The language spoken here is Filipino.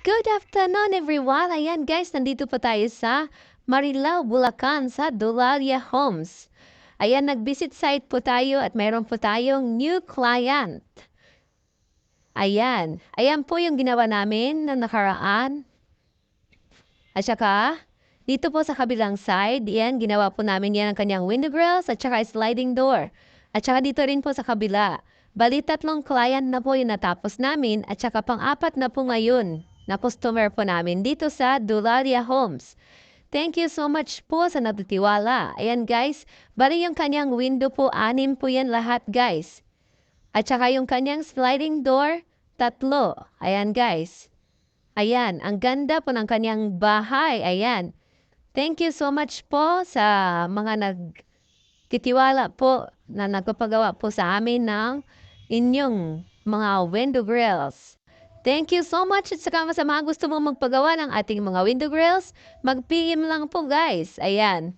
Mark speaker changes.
Speaker 1: Good afternoon everyone! Ayan guys, nandito pa tayo sa Marilao, Bulacan sa Dolalia Homes. Ayan, nag-visit site po tayo at mayroon po tayong new client. Ayan po yung ginawa namin na nakaraan. At saka, dito po sa kabilang side, yan, ginawa po namin yan ang kanyang window grills at saka sliding door. At saka dito rin po sa kabila. Bali, 3 client na po yung natapos namin at saka pang-4 na po ngayon na customer po namin dito sa Dulalia Homes. Thank you so much po sa natitiwala. Ayan guys, bali yung kanyang window po, 6 po yan lahat guys. At saka yung kanyang sliding door, 3. Ayan guys. Ayan, ang ganda po ng kanyang bahay. Ayan. Thank you so much po sa mga nagtitiwala po na nagpapagawa po sa amin ng inyong mga window grills. Thank you so much at saka sa mga gusto mong magpagawa ng ating mga window grills, mag-PM lang po guys. Ayan.